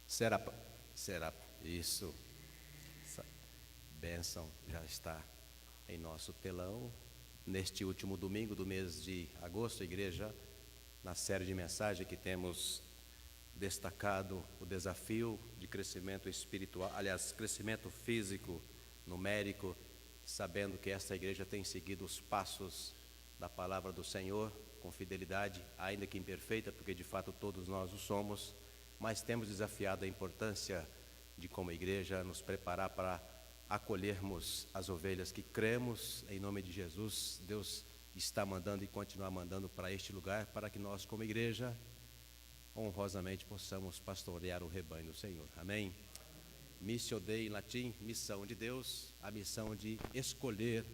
Será, será isso. Essa bênção já está em nosso telão. Neste último domingo do mês de agosto, a igreja, na série de mensagens que temos destacado o desafio de crescimento espiritual, aliás, crescimento físico, numérico, sabendo que esta igreja tem seguido os passos da palavra do Senhor com fidelidade, ainda que imperfeita, porque de fato todos nós o somos, mas temos desafiado a importância de, como igreja, nos preparar para acolhermos as ovelhas que cremos em nome de Jesus. Deus está mandando e continuar mandando para este lugar, para que nós, como igreja, honrosamente possamos pastorear o rebanho do Senhor. Amém? Missio Dei, em latim, missão de Deus, a missão de escolher,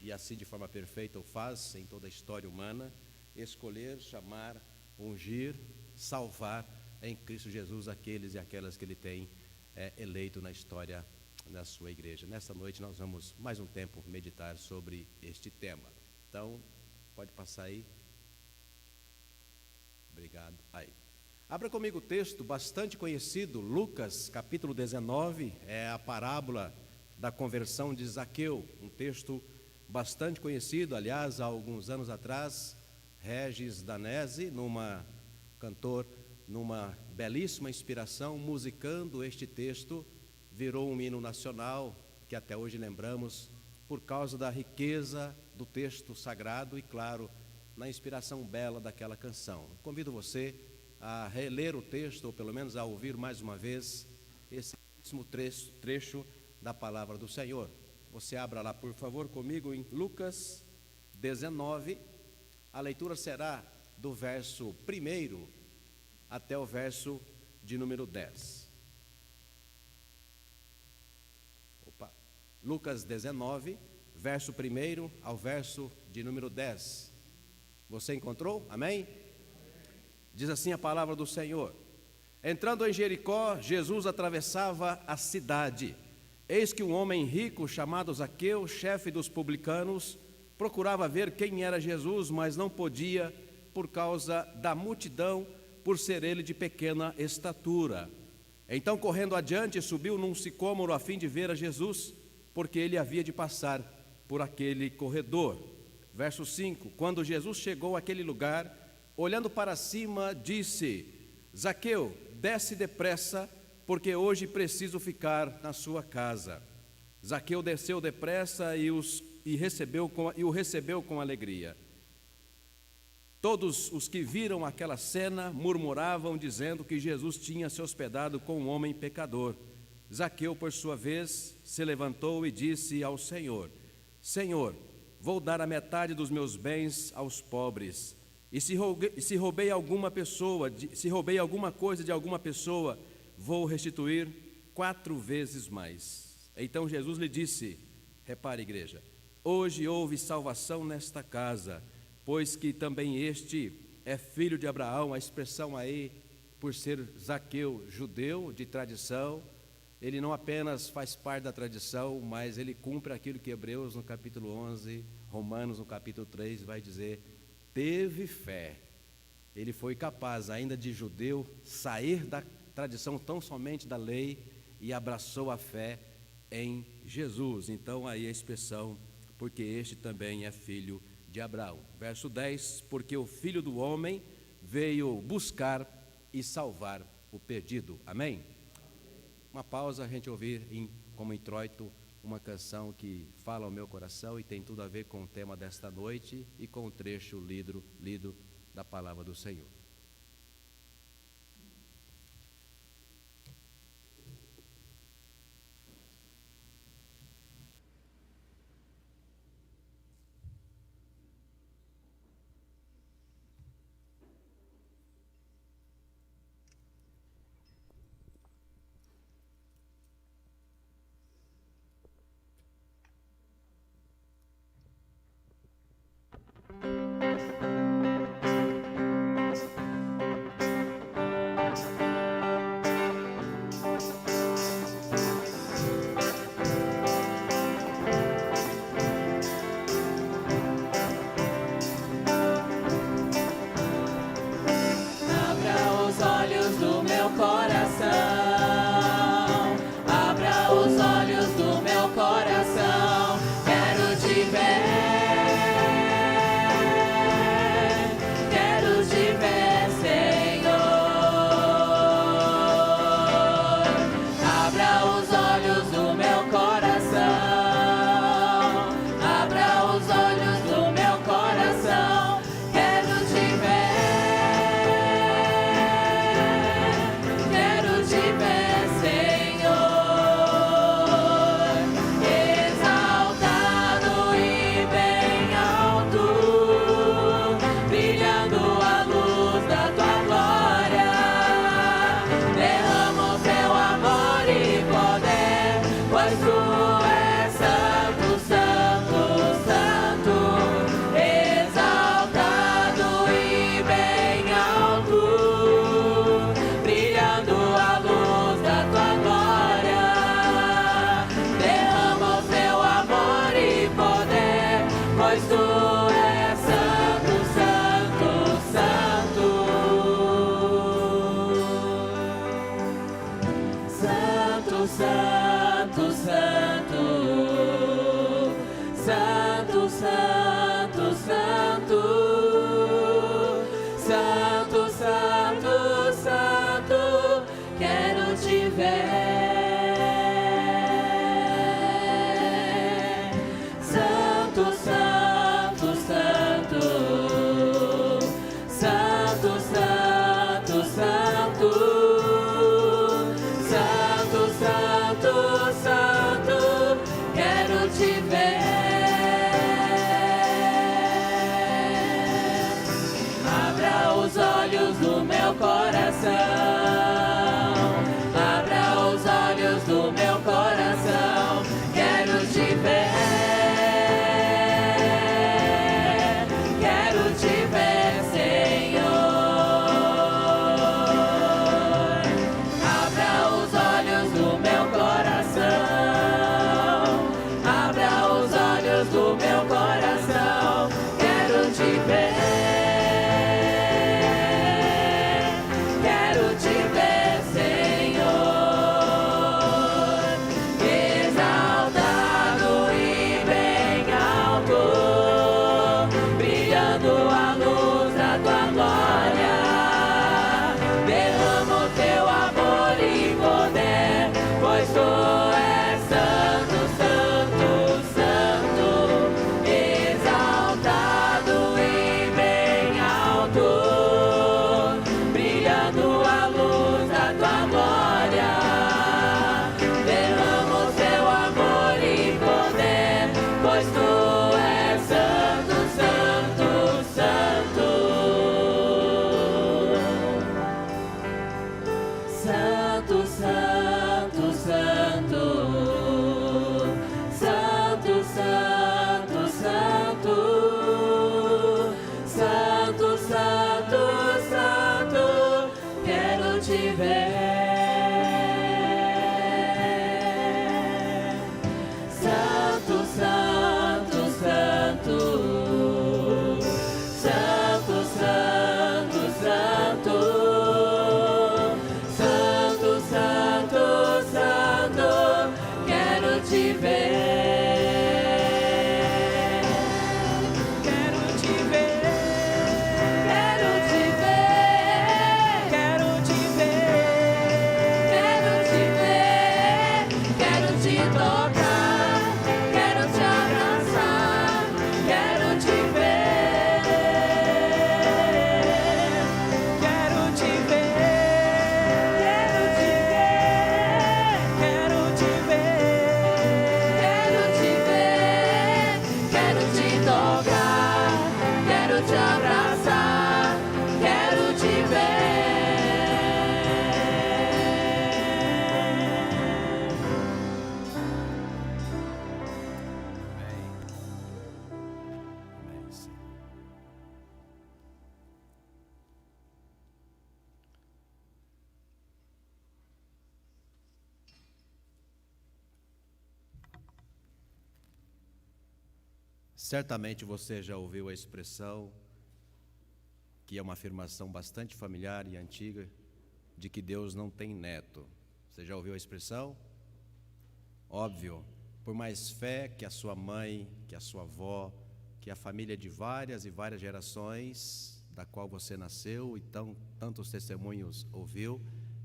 e assim de forma perfeita o faz em toda a história humana, escolher, chamar, ungir, salvar em Cristo Jesus aqueles e aquelas que Ele tem eleito na história da sua igreja. Nesta noite nós vamos mais um tempo meditar sobre este tema. Então, pode passar aí. Obrigado. Aí. Abra comigo o texto bastante conhecido, Lucas, capítulo 19, é a parábola da conversão de Zaqueu, um texto bastante conhecido. Aliás, há alguns anos atrás, Regis Danese, cantor, numa belíssima inspiração, musicando este texto, virou um hino nacional, que até hoje lembramos, por causa da riqueza do texto sagrado e, claro, na inspiração bela daquela canção. Convido você a reler o texto, ou pelo menos a ouvir mais uma vez esse último trecho da palavra do Senhor. Você abra lá, por favor, comigo em Lucas 19. A leitura será do verso 1 até o verso de número 10. Lucas 19, verso 1 ao verso de número 10. Você encontrou? Amém? Diz assim a palavra do Senhor: entrando em Jericó, Jesus atravessava a cidade. Eis que um homem rico chamado Zaqueu, chefe dos publicanos, procurava ver quem era Jesus, mas não podia por causa da multidão, por ser ele de pequena estatura. Então, correndo adiante, subiu num sicômoro a fim de ver a Jesus, porque ele havia de passar por aquele corredor. Verso 5: quando Jesus chegou àquele lugar, olhando para cima, disse: Zaqueu, desce depressa, porque hoje preciso ficar na sua casa. Zaqueu desceu depressa e o recebeu com alegria. Todos os que viram aquela cena murmuravam, dizendo que Jesus tinha se hospedado com um homem pecador. Zaqueu, por sua vez, se levantou e disse ao Senhor: Senhor, vou dar a metade dos meus bens aos pobres. E se roubei alguma coisa de alguma pessoa, vou restituir 4 vezes mais. Então Jesus lhe disse, repare, igreja, hoje houve salvação nesta casa, pois que também este é filho de Abraão. A expressão aí, por ser Zaqueu, judeu de tradição, ele não apenas faz parte da tradição, mas ele cumpre aquilo que Hebreus no capítulo 11, Romanos no capítulo 3 vai dizer: teve fé. Ele foi capaz, ainda de judeu, sair da tradição tão somente da lei e abraçou a fé em Jesus. Então aí a expressão, porque este também é filho de Abraão. Verso 10, porque o Filho do Homem veio buscar e salvar o perdido. Amém? Uma pausa, a gente ouvir como introito uma canção que fala ao meu coração e tem tudo a ver com o tema desta noite e com o trecho lido da palavra do Senhor. Santo, Santo, Santo, Santo, Santo, Santo, Santo, Santo, Santo, quero te ver. Santo, Santo, Santo, Santo, Santo, Santo, Santo, Santo, Santo, quero te ver. Quero te ver. Quero te ver. Quero te ver. Quero te ver. Quero te tocar. Quero te abraçar. Quero te ver. Quero te ver. Quero te ver. Quero te ver. Quero te ver. Quero te tocar. Quero te abraçar. Quero te ver. Amém, Senhor. Certamente você já ouviu a expressão, que é uma afirmação bastante familiar e antiga, de que Deus não tem neto. Você já ouviu a expressão? Óbvio, por mais fé que a sua mãe, que a sua avó, que a família de várias e várias gerações, da qual você nasceu e tantos testemunhos ouviu,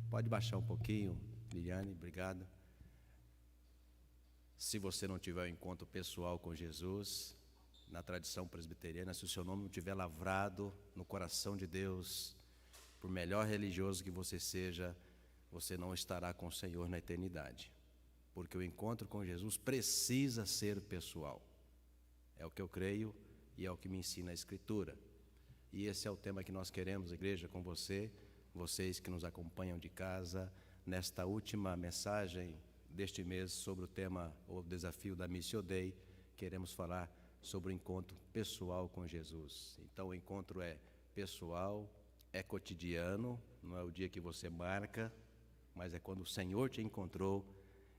pode baixar um pouquinho, Liliane, obrigado. Se você não tiver um encontro pessoal com Jesus, na tradição presbiteriana, se o seu nome não estiver lavrado no coração de Deus, por melhor religioso que você seja, você não estará com o Senhor na eternidade. Porque o encontro com Jesus precisa ser pessoal. É o que eu creio e é o que me ensina a Escritura. E esse é o tema que nós queremos, igreja, com você, vocês que nos acompanham de casa, nesta última mensagem deste mês sobre o tema, o desafio da Missio Dei, queremos falar sobre o encontro pessoal com Jesus. Então o encontro é pessoal, é cotidiano, não é o dia que você marca, mas é quando o Senhor te encontrou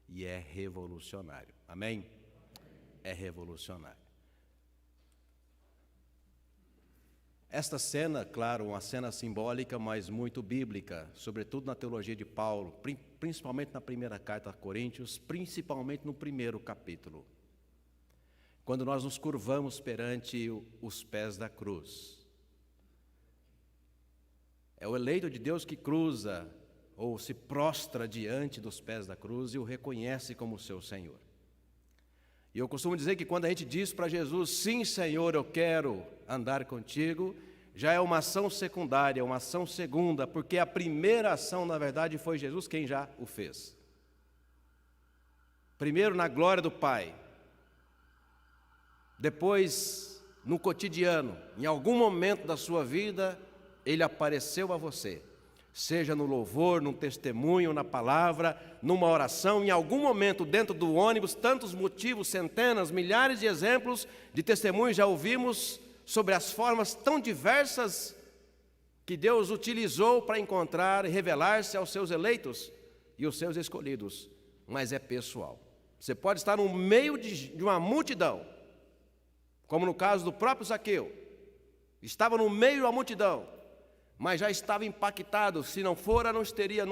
e é revolucionário. Amém? É revolucionário. Esta cena, claro, uma cena simbólica, mas muito bíblica, sobretudo na teologia de Paulo, principalmente na primeira carta a Coríntios, principalmente no primeiro capítulo. Quando nós nos curvamos perante os pés da cruz. É o eleito de Deus que cruza ou se prostra diante dos pés da cruz e o reconhece como seu Senhor. E eu costumo dizer que quando a gente diz para Jesus, sim, Senhor, eu quero andar contigo, já é uma ação secundária, uma ação segunda, porque a primeira ação, na verdade, foi Jesus quem já o fez. Primeiro na glória do Pai, depois no cotidiano, em algum momento da sua vida, Ele apareceu a você, seja no louvor, num testemunho, na palavra, numa oração, em algum momento dentro do ônibus, tantos motivos, centenas, milhares de exemplos de testemunhos já ouvimos sobre as formas tão diversas que Deus utilizou para encontrar e revelar-se aos seus eleitos e os seus escolhidos, mas é pessoal. Você pode estar no meio de uma multidão, como no caso do próprio Zaqueu, estava no meio da multidão, mas já estava impactado, se não fora, não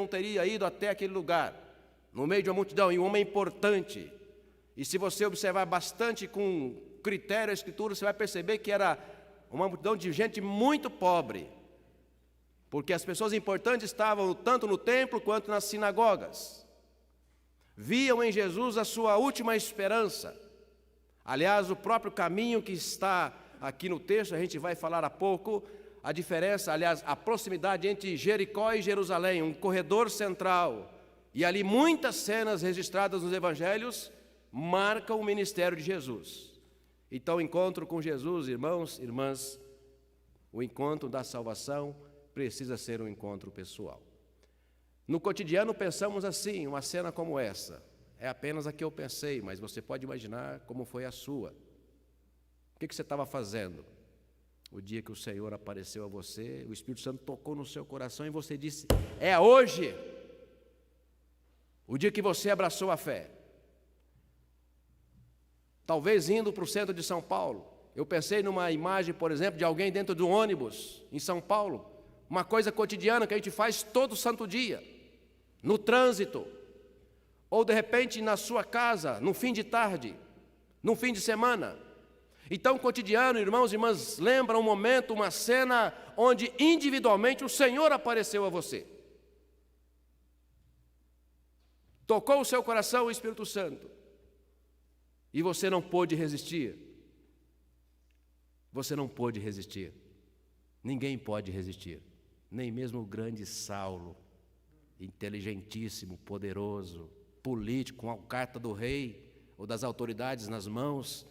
teria ido até aquele lugar, no meio de uma multidão, e um homem importante. E se você observar bastante com critério a Escritura, você vai perceber que era uma multidão de gente muito pobre, porque as pessoas importantes estavam tanto no templo quanto nas sinagogas, viam em Jesus a sua última esperança. Aliás, o próprio caminho que está aqui no texto, a gente vai falar há pouco, a diferença, aliás, a proximidade entre Jericó e Jerusalém, um corredor central, e ali muitas cenas registradas nos evangelhos marcam o ministério de Jesus. Então, o encontro com Jesus, irmãos, irmãs, o encontro da salvação precisa ser um encontro pessoal. No cotidiano pensamos assim, uma cena como essa. É apenas a que eu pensei, mas você pode imaginar como foi a sua. O que você estava fazendo? O dia que o Senhor apareceu a você, o Espírito Santo tocou no seu coração e você disse, é hoje. O dia que você abraçou a fé. Talvez indo para o centro de São Paulo. Eu pensei numa imagem, por exemplo, de alguém dentro de um ônibus em São Paulo. Uma coisa cotidiana que a gente faz todo santo dia. No trânsito. Ou de repente na sua casa, no fim de tarde. No fim de semana. Então, cotidiano, irmãos e irmãs, lembra um momento, uma cena onde individualmente o Senhor apareceu a você. Tocou o seu coração o Espírito Santo. E você não pôde resistir. Você não pôde resistir. Ninguém pode resistir. Nem mesmo o grande Saulo, inteligentíssimo, poderoso, político, com a carta do rei ou das autoridades nas mãos,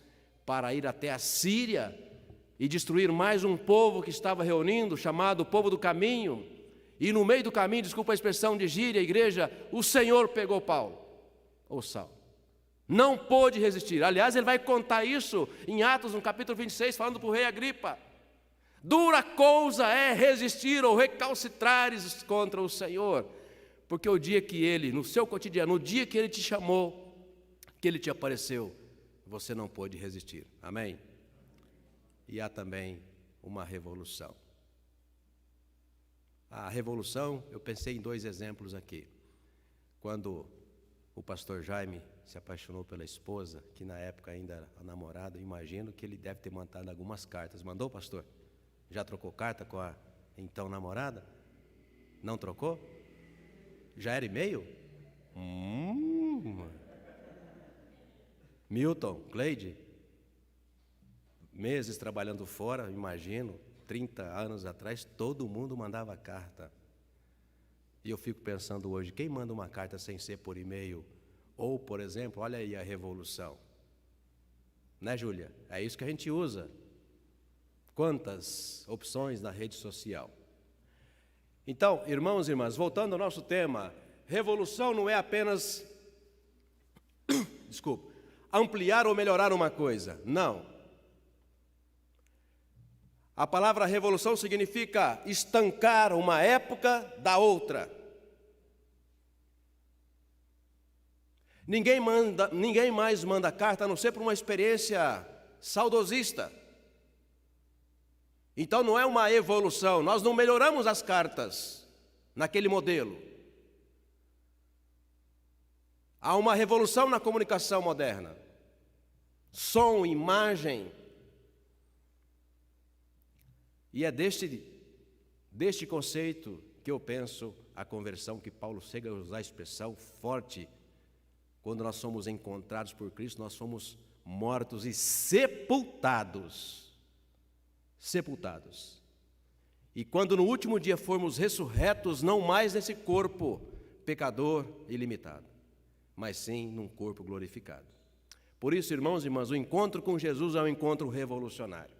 para ir até a Síria e destruir mais um povo que estava reunindo, chamado povo do caminho. E no meio do caminho, desculpa a expressão de gíria, igreja, o Senhor pegou Paulo, ou Saulo. Não pôde resistir. Aliás, ele vai contar isso em Atos, no capítulo 26, falando para o rei Agripa. Dura coisa é resistir ou recalcitrares contra o Senhor. Porque o dia que ele, no seu cotidiano, no dia que ele te chamou, que ele te apareceu, você não pôde resistir. Amém? E há também uma revolução. A revolução, eu pensei em 2 exemplos aqui. Quando o pastor Jaime se apaixonou pela esposa, que na época ainda era a namorada, imagino que ele deve ter mandado algumas cartas. Mandou, pastor? Já trocou carta com a então namorada? Não trocou? Já era e-mail? Milton, Cleide, meses trabalhando fora, imagino, 30 anos atrás, todo mundo mandava carta. E eu fico pensando hoje, quem manda uma carta sem ser por e-mail? Ou, por exemplo, olha aí a revolução. Né, Júlia? É isso que a gente usa. Quantas opções na rede social. Então, irmãos e irmãs, voltando ao nosso tema, revolução não é apenas, ampliar ou melhorar uma coisa. Não. A palavra revolução significa estancar uma época da outra. Ninguém mais manda carta a não ser por uma experiência saudosista. Então não é uma evolução, nós não melhoramos as cartas naquele modelo. Há uma revolução na comunicação moderna. Som, imagem. E é deste conceito que eu penso a conversão, que Paulo chega a usar a expressão forte. Quando nós somos encontrados por Cristo, nós somos mortos e sepultados. Sepultados. E quando no último dia formos ressurretos, não mais nesse corpo pecador e limitado, mas sim num corpo glorificado. Por isso, irmãos e irmãs, o encontro com Jesus é um encontro revolucionário.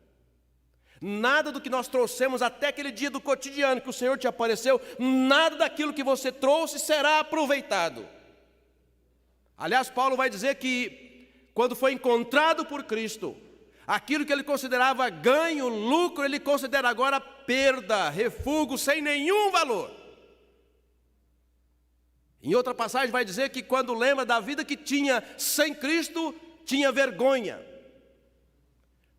Nada do que nós trouxemos até aquele dia do cotidiano que o Senhor te apareceu, nada daquilo que você trouxe será aproveitado. Aliás, Paulo vai dizer que quando foi encontrado por Cristo, aquilo que ele considerava ganho, lucro, ele considera agora perda, refúgio, sem nenhum valor. Em outra passagem vai dizer que quando lembra da vida que tinha sem Cristo, tinha vergonha.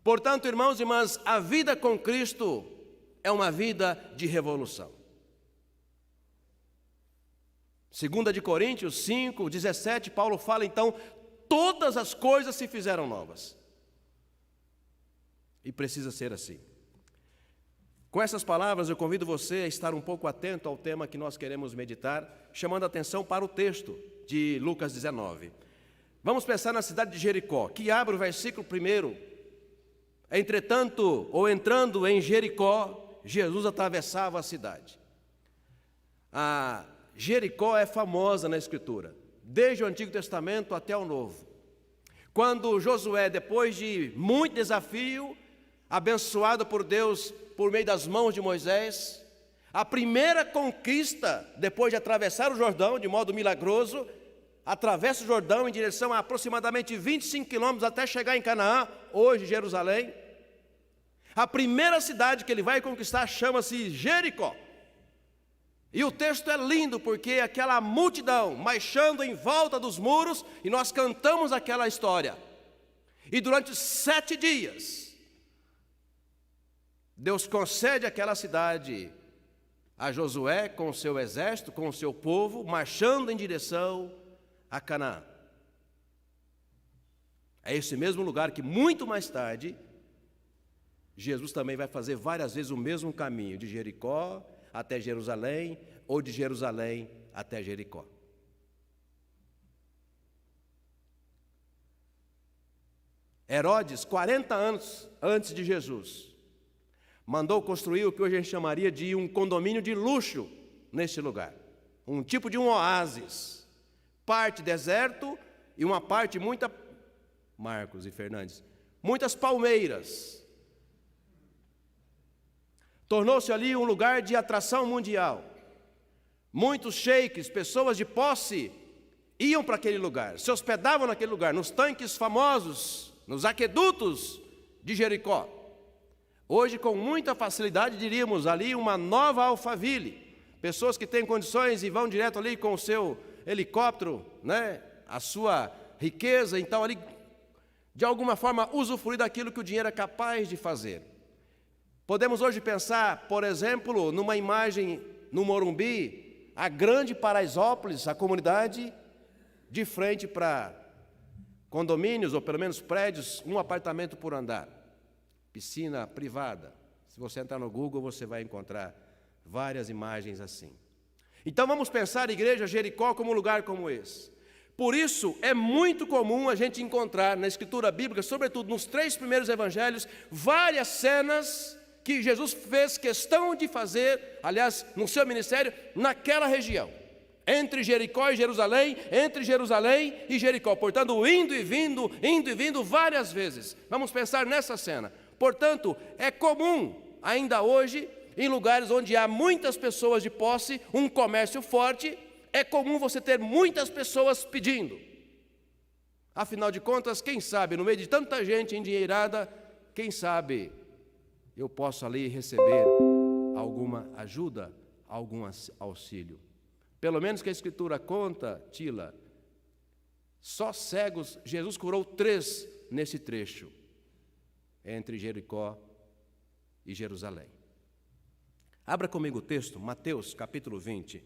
Portanto, irmãos e irmãs, a vida com Cristo é uma vida de revolução. 2 de Coríntios 5, 17, Paulo fala então, todas as coisas se fizeram novas. E precisa ser assim. Com essas palavras, eu convido você a estar um pouco atento ao tema que nós queremos meditar, chamando a atenção para o texto de Lucas 19. Vamos pensar na cidade de Jericó, que abre o versículo 1. Entretanto, ou entrando em Jericó, Jesus atravessava a cidade. Jericó é famosa na Escritura, desde o Antigo Testamento até o Novo. Quando Josué, depois de muito desafio, abençoado por Deus por meio das mãos de Moisés, A primeira conquista, depois de atravessar o Jordão de modo milagroso, atravessa o Jordão em direção a aproximadamente 25 quilômetros até chegar em Canaã, hoje Jerusalém. A primeira cidade que ele vai conquistar chama-se Jericó. E o texto é lindo porque aquela multidão marchando em volta dos muros, e nós cantamos aquela história. E durante 7 dias, Deus concede aquela cidade a Josué com o seu exército, com o seu povo, marchando em direção a Canaã. É esse mesmo lugar que muito mais tarde, Jesus também vai fazer várias vezes o mesmo caminho, de Jericó até Jerusalém, ou de Jerusalém até Jericó. Herodes, 40 anos antes de Jesus, mandou construir o que hoje a gente chamaria de um condomínio de luxo neste lugar. Um tipo de um oásis. Parte deserto e uma parte Marcos e Fernandes, muitas palmeiras. Tornou-se ali um lugar de atração mundial. Muitos sheiks, pessoas de posse, iam para aquele lugar, se hospedavam naquele lugar, nos tanques famosos, nos aquedutos de Jericó. Hoje, com muita facilidade, diríamos ali uma nova Alphaville. Pessoas que têm condições e vão direto ali com o seu helicóptero, né, a sua riqueza, então ali, de alguma forma, usufruir daquilo que o dinheiro é capaz de fazer. Podemos hoje pensar, por exemplo, numa imagem no Morumbi, a grande Paraisópolis, a comunidade, de frente para condomínios, ou pelo menos prédios, um apartamento por andar, piscina privada. Se você entrar no Google, você vai encontrar várias imagens assim. Então vamos pensar, igreja, Jericó como um lugar como esse. Por isso, é muito comum a gente encontrar na Escritura Bíblica, sobretudo nos 3 primeiros evangelhos, várias cenas que Jesus fez questão de fazer, aliás, no seu ministério, naquela região. Entre Jericó e Jerusalém, entre Jerusalém e Jericó. Portanto, indo e vindo várias vezes. Vamos pensar nessa cena. Portanto, é comum, ainda hoje, em lugares onde há muitas pessoas de posse, um comércio forte, é comum você ter muitas pessoas pedindo. Afinal de contas, quem sabe, no meio de tanta gente endinheirada, quem sabe eu posso ali receber alguma ajuda, algum auxílio. Pelo menos que a Escritura conta, Tila, só cegos, Jesus curou 3 nesse trecho, entre Jericó e Jerusalém. Abra comigo o texto, Mateus capítulo 20.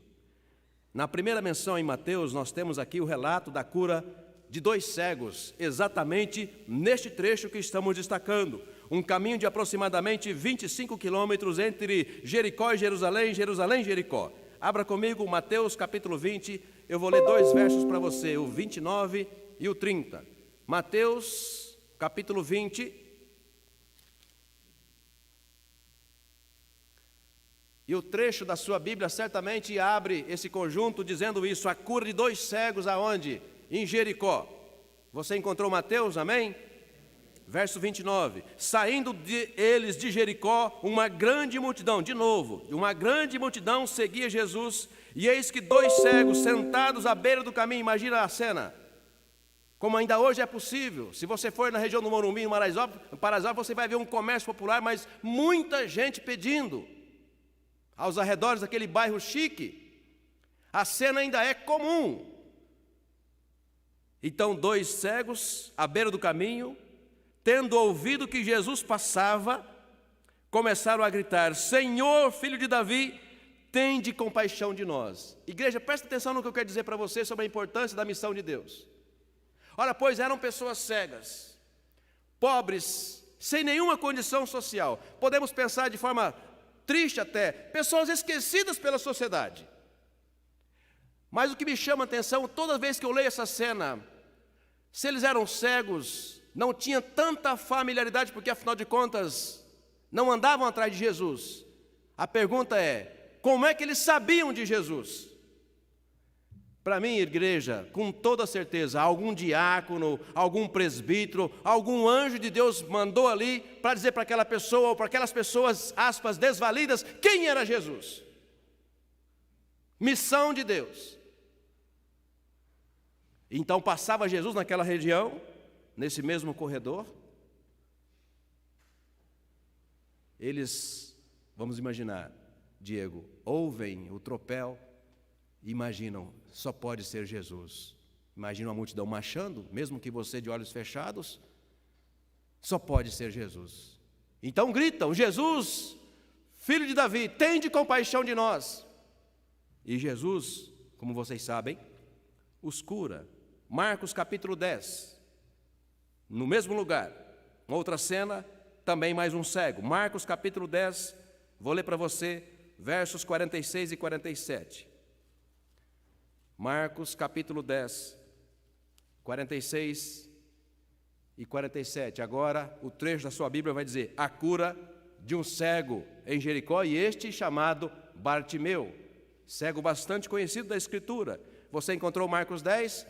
Na primeira menção em Mateus, nós temos aqui o relato da cura de 2 cegos, exatamente neste trecho que estamos destacando. Um caminho de aproximadamente 25 quilômetros entre Jericó e Jerusalém, Jerusalém e Jericó. Abra comigo Mateus capítulo 20, eu vou ler 2 versos para você, o 29 e o 30. Mateus capítulo 20. E o trecho da sua Bíblia certamente abre esse conjunto dizendo isso, a cura de 2 cegos aonde? Em Jericó. Você encontrou Mateus, amém? Verso 29, saindo eles de Jericó, uma grande multidão, de novo, uma grande multidão seguia Jesus, e eis que 2 cegos sentados à beira do caminho, imagina a cena, como ainda hoje é possível, se você for na região do Morumbi, em Paraisópolis, você vai ver um comércio popular, mas muita gente pedindo, aos arredores daquele bairro chique, a cena ainda é comum. Então 2 cegos à beira do caminho, tendo ouvido que Jesus passava, começaram a gritar, Senhor, Filho de Davi, tende compaixão de nós. Igreja, presta atenção no que eu quero dizer para você sobre a importância da missão de Deus. Ora, pois eram pessoas cegas, pobres, sem nenhuma condição social. Podemos pensar de forma triste até, pessoas esquecidas pela sociedade. Mas o que me chama a atenção, toda vez que eu leio essa cena, se eles eram cegos, não tinha tanta familiaridade, porque afinal de contas, não andavam atrás de Jesus. A pergunta é, como é que eles sabiam de Jesus? Para mim, igreja, com toda certeza, algum diácono, algum presbítero, algum anjo de Deus mandou ali para dizer para aquela pessoa, ou para aquelas pessoas, aspas, desvalidas, quem era Jesus. Missão de Deus. Então passava Jesus naquela região, nesse mesmo corredor. Eles, vamos imaginar, Diego, ouvem o tropel e imaginam, só pode ser Jesus. Imaginam a multidão marchando, mesmo que você de olhos fechados, só pode ser Jesus. Então gritam, Jesus, filho de Davi, tende compaixão de nós. E Jesus, como vocês sabem, os cura. Marcos capítulo 10, no mesmo lugar, uma outra cena, também mais um cego. Marcos capítulo 10, vou ler para você, versos 46 e 47. Marcos capítulo 10, 46 e 47. Agora o trecho da sua Bíblia vai dizer: a cura de um cego em Jericó, e este chamado Bartimeu, cego bastante conhecido da Escritura. Você encontrou Marcos 10,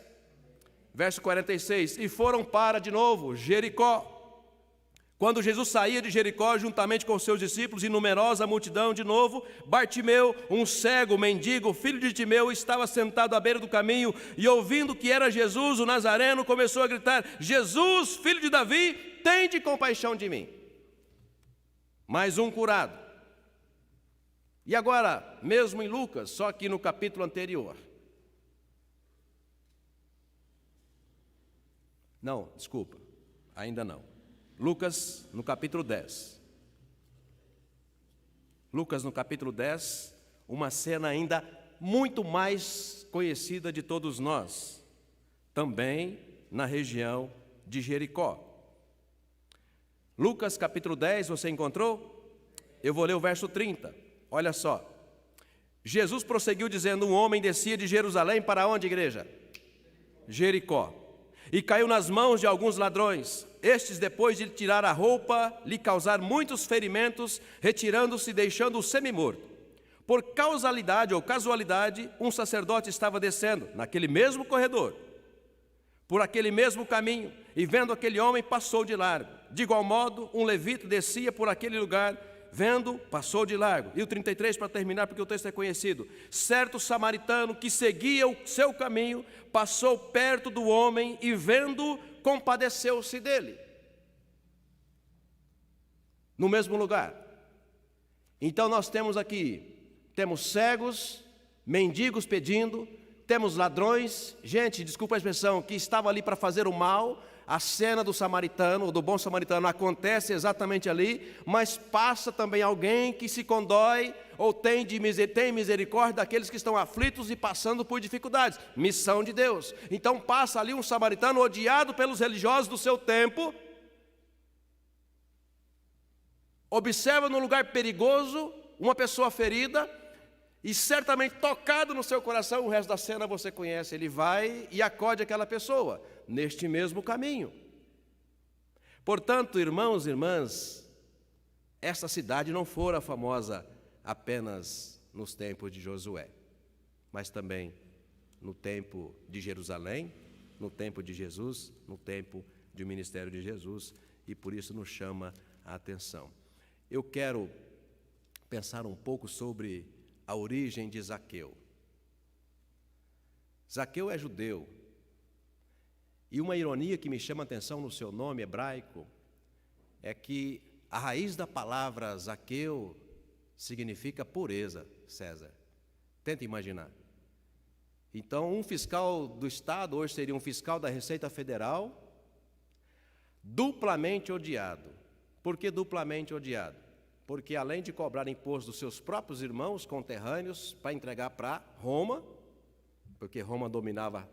verso 46. E foram para, de novo, Jericó. Quando Jesus saía de Jericó, juntamente com os seus discípulos e numerosa multidão, de novo, Bartimeu, um cego, mendigo, filho de Timeu, estava sentado à beira do caminho, e ouvindo que era Jesus, o Nazareno, começou a gritar: Jesus, filho de Davi, tende compaixão de mim. Mais um curado. E agora, mesmo em Lucas, só que no capítulo anterior. Não, desculpa, ainda não. Lucas, no capítulo 10. Lucas, no capítulo 10, uma cena ainda muito mais conhecida de todos nós, também na região de Jericó. Lucas, capítulo 10, você encontrou? Eu vou ler o verso 30, olha só. Jesus prosseguiu dizendo: um homem descia de Jerusalém para onde, igreja? Jericó. E caiu nas mãos de alguns ladrões. Estes, depois de lhe tirar a roupa, lhe causar muitos ferimentos, retirando-se e deixando-o semi-morto. Por causalidade ou casualidade, um sacerdote estava descendo, naquele mesmo corredor, por aquele mesmo caminho, e vendo aquele homem, passou de largo. De igual modo, um levita descia por aquele lugar, vendo, passou de largo. E o 33 para terminar, porque o texto é conhecido. Certo samaritano que seguia o seu caminho, passou perto do homem e vendo, compadeceu-se dele. No mesmo lugar. Então nós temos aqui, temos cegos, mendigos pedindo, temos ladrões, gente, desculpa a expressão, que estava ali para fazer o mal. A cena do samaritano, ou do bom samaritano, acontece exatamente ali, mas passa também alguém que se condói ou tem misericórdia daqueles que estão aflitos e passando por dificuldades. Missão de Deus. Então passa ali um samaritano odiado pelos religiosos do seu tempo, observa num lugar perigoso uma pessoa ferida e certamente tocado no seu coração. O resto da cena você conhece. Ele vai e acode aquela pessoa neste mesmo caminho. Portanto, irmãos e irmãs, esta cidade não fora famosa apenas nos tempos de Josué, mas também no tempo de Jerusalém, no tempo de Jesus, no tempo do ministério de Jesus, e por isso nos chama a atenção. Eu quero pensar um pouco sobre a origem de Zaqueu. Zaqueu é judeu. E uma ironia que me chama a atenção no seu nome hebraico é que a raiz da palavra Zaqueu significa pureza, César. Tenta imaginar. Então, um fiscal do Estado, hoje seria um fiscal da Receita Federal, duplamente odiado. Por que duplamente odiado? Porque além de cobrar imposto dos seus próprios irmãos conterrâneos para entregar para Roma, porque Roma dominava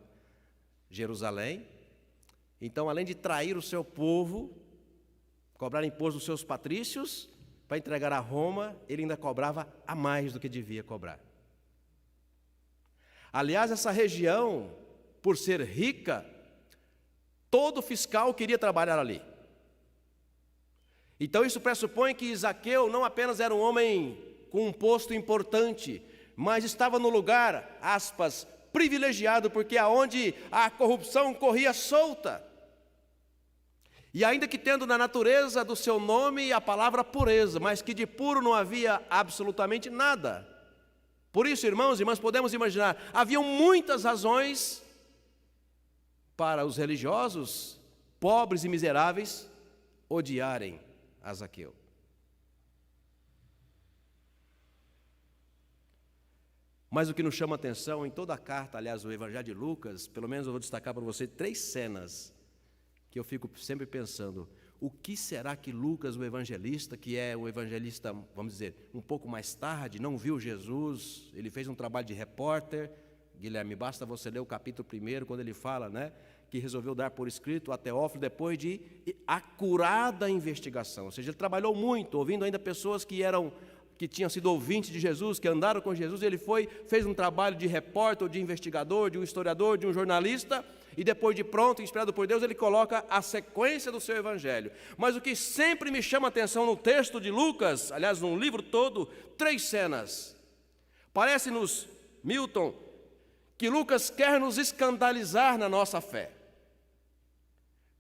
Jerusalém, então além de trair o seu povo, cobrar imposto dos seus patrícios para entregar a Roma, ele ainda cobrava a mais do que devia cobrar. Aliás, essa região, por ser rica, todo fiscal queria trabalhar ali. Então isso pressupõe que Zaqueu não apenas era um homem com um posto importante, mas estava no lugar, aspas, privilegiado, porque aonde a corrupção corria solta. E ainda que tendo na natureza do seu nome a palavra pureza, mas que de puro não havia absolutamente nada. Por isso, irmãos e irmãs, podemos imaginar, haviam muitas razões para os religiosos, pobres e miseráveis, odiarem a Zaqueu. Mas o que nos chama a atenção em toda a carta, aliás, o Evangelho de Lucas, pelo menos eu vou destacar para você 3 cenas que eu fico sempre pensando, o que será que Lucas, o evangelista, que é o evangelista, vamos dizer, um pouco mais tarde, não viu Jesus, ele fez um trabalho de repórter, Guilherme, basta você ler o capítulo 1, quando ele fala, né, que resolveu dar por escrito a Teófilo depois de acurada investigação, ou seja, ele trabalhou muito, ouvindo ainda pessoas que tinham sido ouvintes de Jesus, que andaram com Jesus, ele fez um trabalho de repórter, de investigador, de um historiador, de um jornalista, e depois de pronto, inspirado por Deus, ele coloca a sequência do seu evangelho. Mas o que sempre me chama a atenção no texto de Lucas, aliás, no livro todo, 3 cenas. Parece-nos, Milton, que Lucas quer nos escandalizar na nossa fé.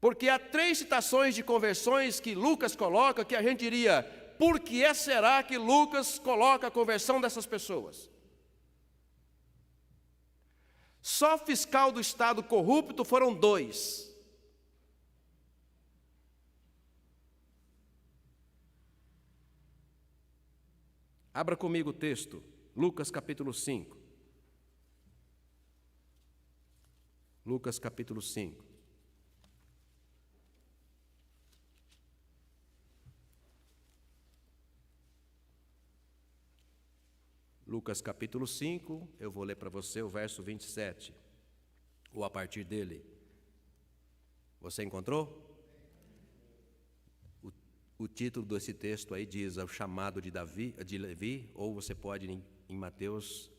Porque há 3 citações de conversões que Lucas coloca, que a gente diria, por que será que Lucas coloca a conversão dessas pessoas? Só fiscal do Estado corrupto foram 2. Abra comigo o texto, Lucas capítulo 5. Lucas capítulo 5. Lucas capítulo 5, eu vou ler para você o verso 27, ou a partir dele. Você encontrou? O título desse texto aí diz, o chamado de Levi, ou você pode em Mateus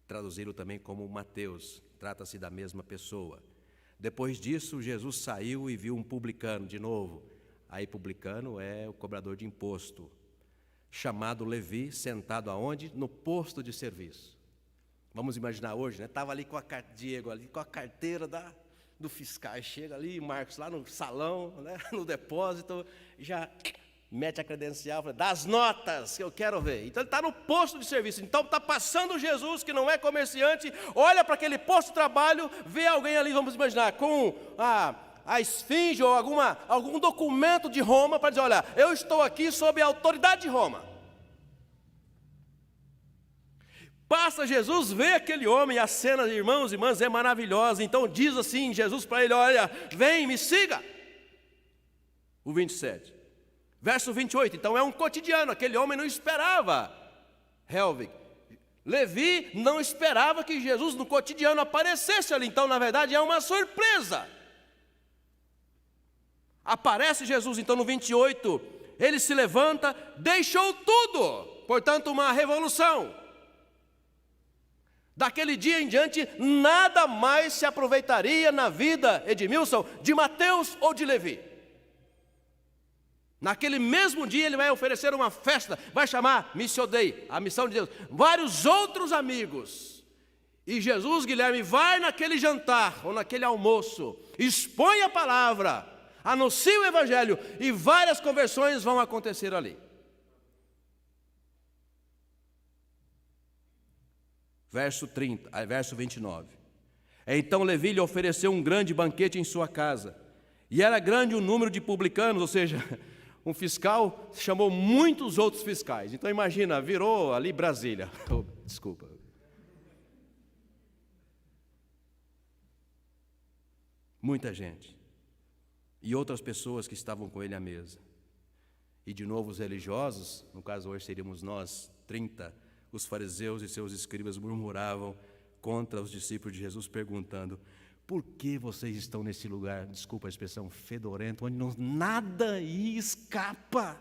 traduzi-lo também como Mateus, trata-se da mesma pessoa. Depois disso, Jesus saiu e viu um publicano, de novo, aí publicano é o cobrador de imposto, chamado Levi, sentado aonde? No posto de serviço. Vamos imaginar hoje, né? Estava ali Diego ali com a carteira do fiscal, chega ali, Marcos lá no salão, né? No depósito, já mete a credencial, dá as notas que eu quero ver. Então ele está no posto de serviço, então está passando Jesus, que não é comerciante, olha para aquele posto de trabalho, vê alguém ali, vamos imaginar, com a esfinge ou algum documento de Roma para dizer, olha, eu estou aqui sob a autoridade de Roma. Passa Jesus, vê aquele homem, e a cena, irmãos e irmãs, é maravilhosa. Então diz assim Jesus para ele, olha, vem, me siga. O 27. Verso 28, então é um cotidiano, aquele homem não esperava, Helvig. Levi não esperava que Jesus no cotidiano aparecesse ali, então na verdade é uma surpresa. Aparece Jesus, então no 28, ele se levanta, deixou tudo, portanto uma revolução. Daquele dia em diante, nada mais se aproveitaria na vida, Edmilson, de Mateus ou de Levi. Naquele mesmo dia ele vai oferecer uma festa, vai chamar Missio Dei, a missão de Deus, vários outros amigos. E Jesus, Guilherme, vai naquele jantar ou naquele almoço, expõe a palavra, anuncia o evangelho e várias conversões vão acontecer ali. Verso 29. Então Levi lhe ofereceu um grande banquete em sua casa, e era grande o número de publicanos, ou seja, um fiscal chamou muitos outros fiscais. Então imagina, virou ali Brasília. Desculpa. Muita gente. E outras pessoas que estavam com ele à mesa. E de novo os religiosos, no caso hoje seríamos nós, 30, os fariseus e seus escribas murmuravam contra os discípulos de Jesus, perguntando, por que vocês estão nesse lugar, desculpa a expressão, fedorento, onde nada escapa?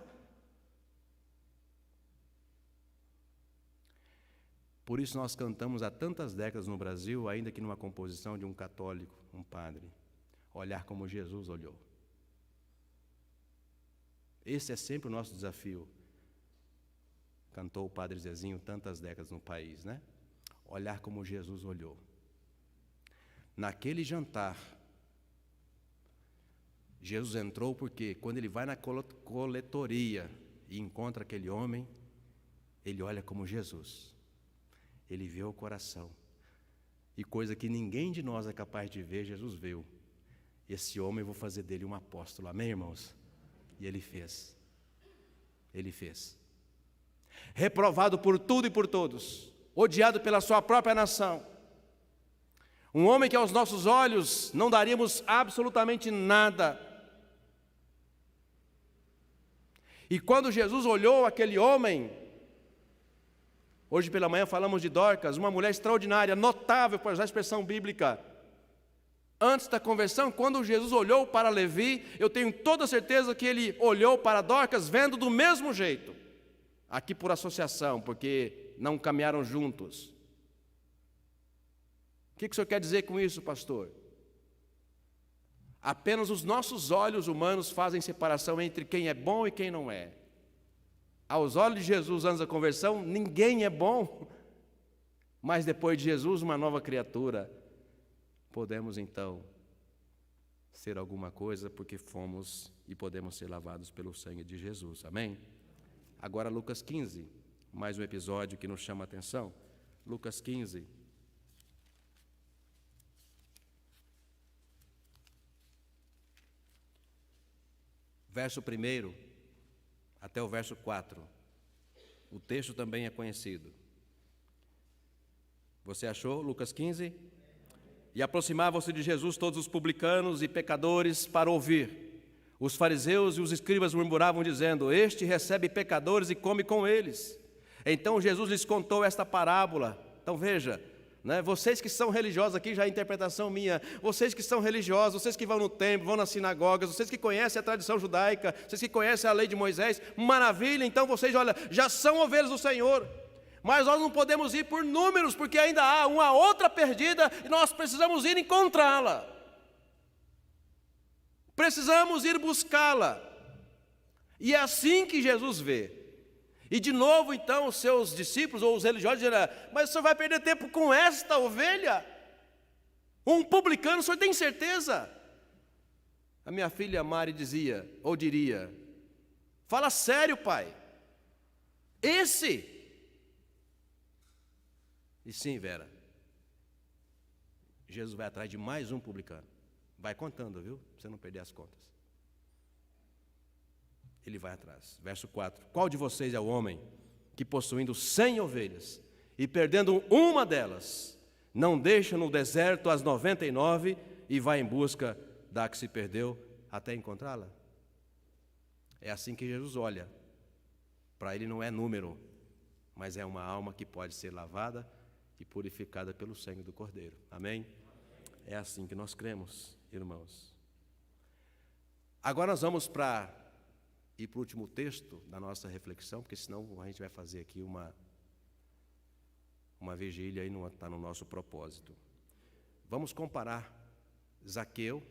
Por isso nós cantamos há tantas décadas no Brasil, ainda que numa composição de um católico, um padre, olhar como Jesus olhou. Esse é sempre o nosso desafio. Cantou o Padre Zezinho tantas décadas no país, né? Olhar como Jesus olhou. Naquele jantar, Jesus entrou porque quando ele vai na coletoria e encontra aquele homem, ele olha como Jesus. Ele vê o coração. E coisa que ninguém de nós é capaz de ver, Jesus viu. Esse homem eu vou fazer dele um apóstolo. Amém, irmãos? E ele fez. Ele fez. Reprovado por tudo e por todos. Odiado pela sua própria nação. Um homem que aos nossos olhos não daríamos absolutamente nada. E quando Jesus olhou aquele homem, hoje pela manhã falamos de Dorcas, uma mulher extraordinária, notável, por usar a expressão bíblica. Antes da conversão, quando Jesus olhou para Levi, eu tenho toda certeza que ele olhou para Dorcas vendo do mesmo jeito. Aqui por associação, porque não caminharam juntos. O que o senhor quer dizer com isso, pastor? Apenas os nossos olhos humanos fazem separação entre quem é bom e quem não é. Aos olhos de Jesus, antes da conversão, ninguém é bom. Mas depois de Jesus, uma nova criatura. Podemos então ser alguma coisa porque fomos e podemos ser lavados pelo sangue de Jesus. Amém? Agora Lucas 15, mais um episódio que nos chama a atenção. Lucas 15. Verso 1 até o verso 4. O texto também é conhecido. Você achou? Lucas 15? E aproximavam-se de Jesus todos os publicanos e pecadores para ouvir. Os fariseus e os escribas murmuravam, dizendo: este recebe pecadores e come com eles. Então Jesus lhes contou esta parábola. Então veja, vocês que são religiosos, aqui já é interpretação minha, vocês que são religiosos, vocês que vão no templo, vão nas sinagogas, vocês que conhecem a tradição judaica, vocês que conhecem a lei de Moisés, maravilha, então vocês, olha, já são ovelhas do Senhor. Mas nós não podemos ir por números, porque ainda há uma outra perdida e nós precisamos ir encontrá-la. Precisamos ir buscá-la. E é assim que Jesus vê. E de novo, então, os seus discípulos ou os religiosos dirão: mas o senhor vai perder tempo com esta ovelha? Um publicano, o senhor tem certeza? A minha filha Mari dizia, ou diria: fala sério, pai. Esse? E sim, Vera, Jesus vai atrás de mais um publicano. Vai contando, viu? Para você não perder as contas. Ele vai atrás. Verso 4. Qual de vocês é o homem que, possuindo 100 ovelhas e perdendo uma delas, não deixa no deserto as 99 e vai em busca da que se perdeu até encontrá-la? É assim que Jesus olha. Para ele não é número, mas é uma alma que pode ser lavada e purificada pelo sangue do Cordeiro. Amém? É assim que nós cremos, irmãos. Agora nós vamos ir para o último texto da nossa reflexão, porque senão a gente vai fazer aqui uma vigília e não está no nosso propósito. Vamos comparar Zaqueu,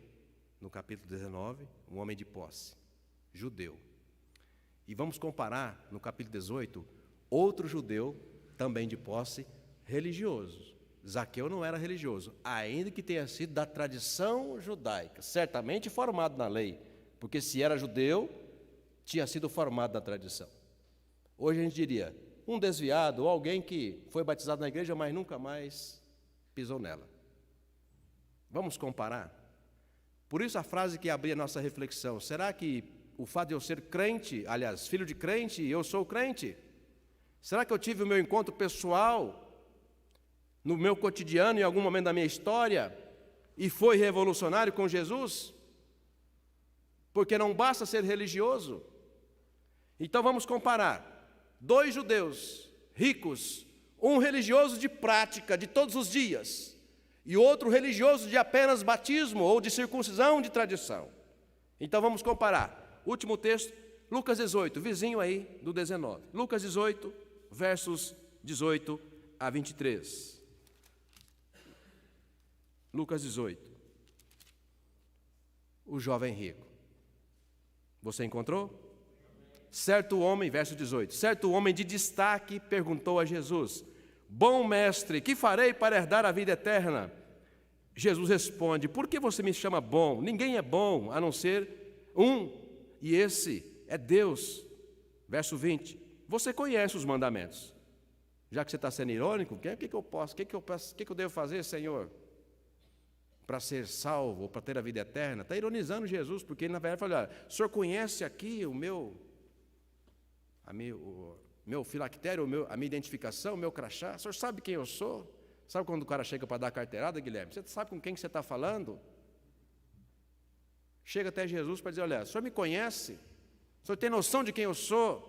no capítulo 19, um homem de posse, judeu. E vamos comparar, no capítulo 18, outro judeu, também de posse, religioso. Zaqueu não era religioso, ainda que tenha sido da tradição judaica, certamente formado na lei, porque se era judeu, tinha sido formado na tradição. Hoje a gente diria, um desviado ou alguém que foi batizado na igreja, mas nunca mais pisou nela. Vamos comparar? Por isso a frase que abria a nossa reflexão: será que o fato de eu ser crente, aliás, filho de crente, eu sou crente? Será que eu tive o meu encontro pessoal no meu cotidiano, em algum momento da minha história, e foi revolucionário com Jesus? Porque não basta ser religioso. Então vamos comparar 2 judeus ricos, um religioso de prática de todos os dias e outro religioso de apenas batismo ou de circuncisão de tradição. Então vamos comparar. Último texto, Lucas 18, vizinho aí do 19. Lucas 18, versos 18 a 23. Lucas 18. O jovem rico. Você encontrou? Certo homem, verso 18, certo homem de destaque perguntou a Jesus: bom mestre, que farei para herdar a vida eterna? Jesus responde: por que você me chama bom? Ninguém é bom, a não ser um, e esse é Deus. Verso 20, você conhece os mandamentos: Já que você está sendo irônico, o que eu posso, o que eu devo fazer, Senhor, para ser salvo ou para ter a vida eterna? Está ironizando Jesus, porque ele na verdade fala: olha, o senhor conhece aqui o meu filactério, a minha identificação, o meu crachá? O senhor sabe quem eu sou? Sabe quando o cara chega para dar a carteirada, Guilherme? Você sabe com quem que você está falando? Chega até Jesus para dizer: olha, o senhor me conhece? O senhor tem noção de quem eu sou?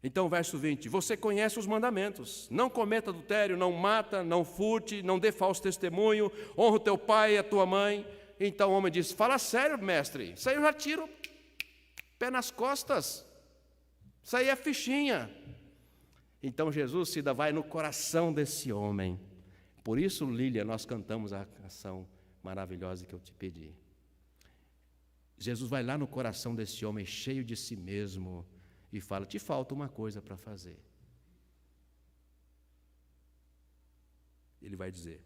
Então, verso 20, você conhece os mandamentos: não cometa adultério, não mata, não furte, não dê falso testemunho, honra o teu pai e a tua mãe. Então o homem diz: fala sério, mestre, isso aí eu já tiro pé nas costas, isso aí é fichinha. Então Jesus se vai no coração desse homem. Por isso, Lília, nós cantamos a canção maravilhosa que eu te pedi. Jesus vai lá no coração desse homem cheio de si mesmo e fala: te falta uma coisa para fazer. Ele vai dizer,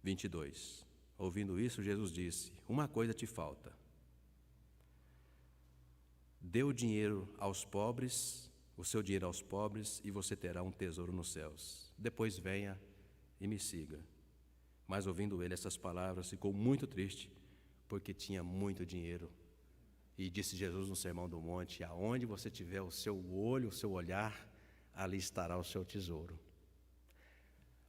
22, ouvindo isso, Jesus disse: uma coisa te falta. Dê o dinheiro aos pobres, o seu dinheiro aos pobres, e você terá um tesouro nos céus. Depois venha e me siga. Mas ouvindo ele essas palavras, ficou muito triste, porque tinha muito dinheiro. E disse Jesus no Sermão do Monte: aonde você tiver o seu olho, o seu olhar, ali estará o seu tesouro.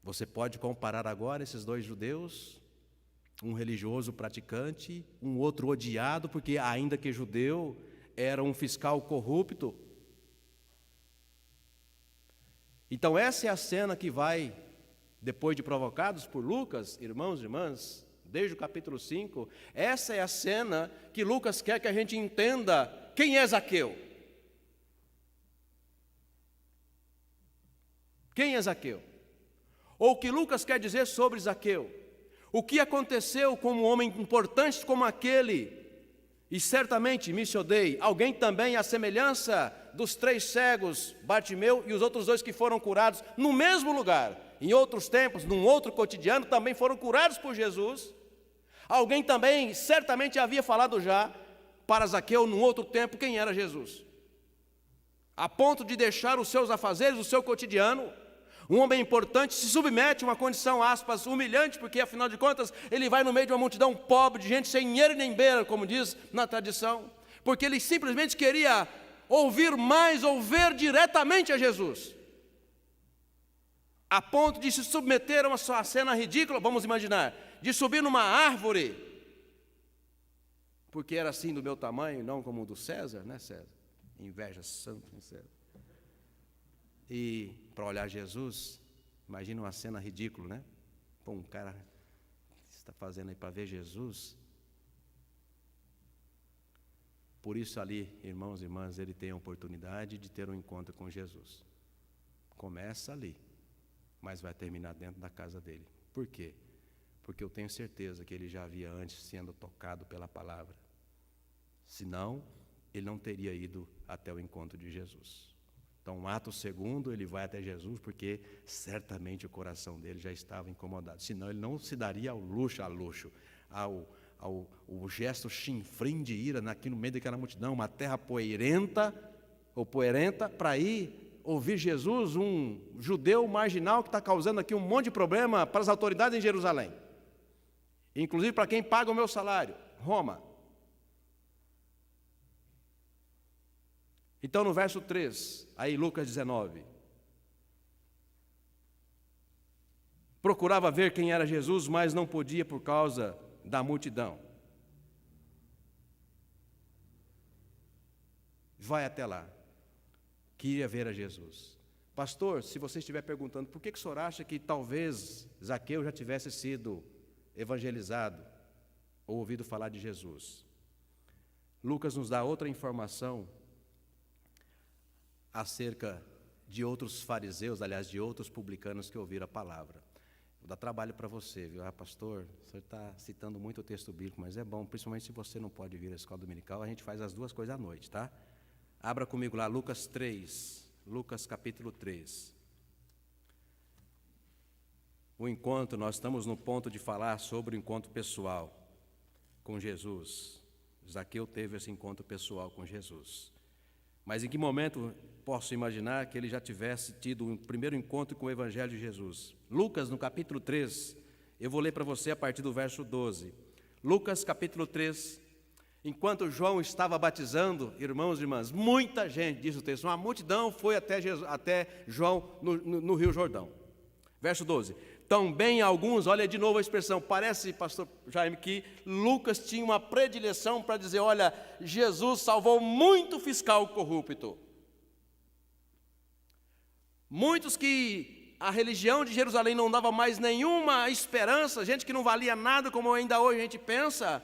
Você pode comparar agora esses dois judeus, um religioso praticante, um outro odiado, porque ainda que judeu, era um fiscal corrupto. Então essa é a cena que vai, depois de provocados por Lucas, irmãos e irmãs, desde o capítulo 5, essa é a cena que Lucas quer que a gente entenda quem é Zaqueu. Quem é Zaqueu? Ou o que Lucas quer dizer sobre Zaqueu? O que aconteceu com um homem importante como aquele? E certamente, Missiodei, alguém também à semelhança dos 3 cegos, Bartimeu e os outros 2 que foram curados no mesmo lugar, em outros tempos, num outro cotidiano, também foram curados por Jesus. Alguém também certamente havia falado já para Zaqueu num outro tempo quem era Jesus, a ponto de deixar os seus afazeres, o seu cotidiano. Um homem importante se submete a uma condição, aspas, humilhante, porque afinal de contas ele vai no meio de uma multidão pobre, de gente sem dinheiro nem beira, como diz na tradição, porque ele simplesmente queria ouvir mais ou ver diretamente a Jesus, a ponto de se submeter a uma cena ridícula, vamos imaginar, de subir numa árvore, porque era assim do meu tamanho, não como o do César, né, César? Inveja santa, né, César? E para olhar Jesus, imagina uma cena ridícula, né? Pô, um cara que está fazendo aí para ver Jesus. Por isso ali, irmãos e irmãs, ele tem a oportunidade de ter um encontro com Jesus. Começa ali, mas vai terminar dentro da casa dele. Por quê? Porque eu tenho certeza que ele já havia antes sendo tocado pela palavra. Senão, ele não teria ido até o encontro de Jesus. Então, ato segundo, ele vai até Jesus, porque certamente o coração dele já estava incomodado. Senão, ele não se daria ao gesto chinfrim de ira aqui no meio daquela multidão, uma terra poeirenta, para ir ouvir Jesus, um judeu marginal que está causando aqui um monte de problema para as autoridades em Jerusalém. Inclusive para quem paga o meu salário, Roma. Então, no verso 3, aí Lucas 19, procurava ver quem era Jesus, mas não podia por causa da multidão. Vai até lá, queria ver a Jesus. Pastor, se você estiver perguntando, por que o senhor acha que talvez Zaqueu já tivesse sido evangelizado ou ouvido falar de Jesus? Lucas nos dá outra informação acerca de outros fariseus, aliás, de outros publicanos que ouviram a palavra. Vou dar trabalho para você, viu? Pastor, o senhor está citando muito o texto bíblico, mas é bom, principalmente se você não pode vir à escola dominical, a gente faz as duas coisas à noite, tá? Abra comigo lá, Lucas 3, Lucas capítulo 3. O encontro, nós estamos no ponto de falar sobre o encontro pessoal com Jesus. Zaqueu teve esse encontro pessoal com Jesus. Mas em que momento posso imaginar que ele já tivesse tido um primeiro encontro com o Evangelho de Jesus? Lucas, no capítulo 3, eu vou ler para você a partir do verso 12. Lucas, capítulo 3, enquanto João estava batizando, irmãos e irmãs, muita gente, diz o texto, uma multidão foi até João no Rio Jordão. Verso 12. Também alguns, olha de novo a expressão, parece, pastor Jaime, que Lucas tinha uma predileção para dizer, olha, Jesus salvou muito fiscal corrupto. Muitos que a religião de Jerusalém não dava mais nenhuma esperança, gente que não valia nada, como ainda hoje a gente pensa.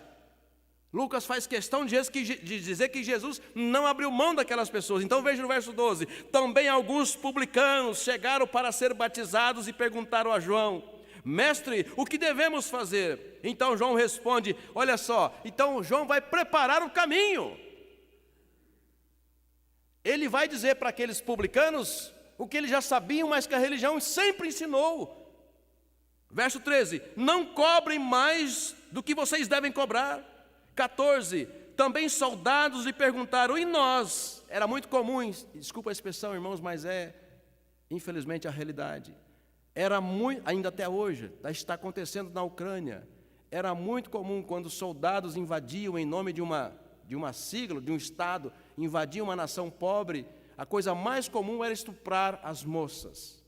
Lucas faz questão de dizer que Jesus não abriu mão daquelas pessoas. Então veja no verso 12: também alguns publicanos chegaram para ser batizados e perguntaram a João, mestre, o que devemos fazer? Então João responde, olha só, então João vai preparar o caminho. Ele vai dizer para aqueles publicanos o que eles já sabiam, mas que a religião sempre ensinou. Verso 13, não cobrem mais do que vocês devem cobrar. 14, também soldados lhe perguntaram, e nós? Era muito comum, desculpa a expressão, irmãos, mas infelizmente, a realidade. Era muito, ainda até hoje, está acontecendo na Ucrânia, era muito comum quando soldados invadiam em nome de uma sigla, de um Estado, invadiam uma nação pobre, a coisa mais comum era estuprar as moças.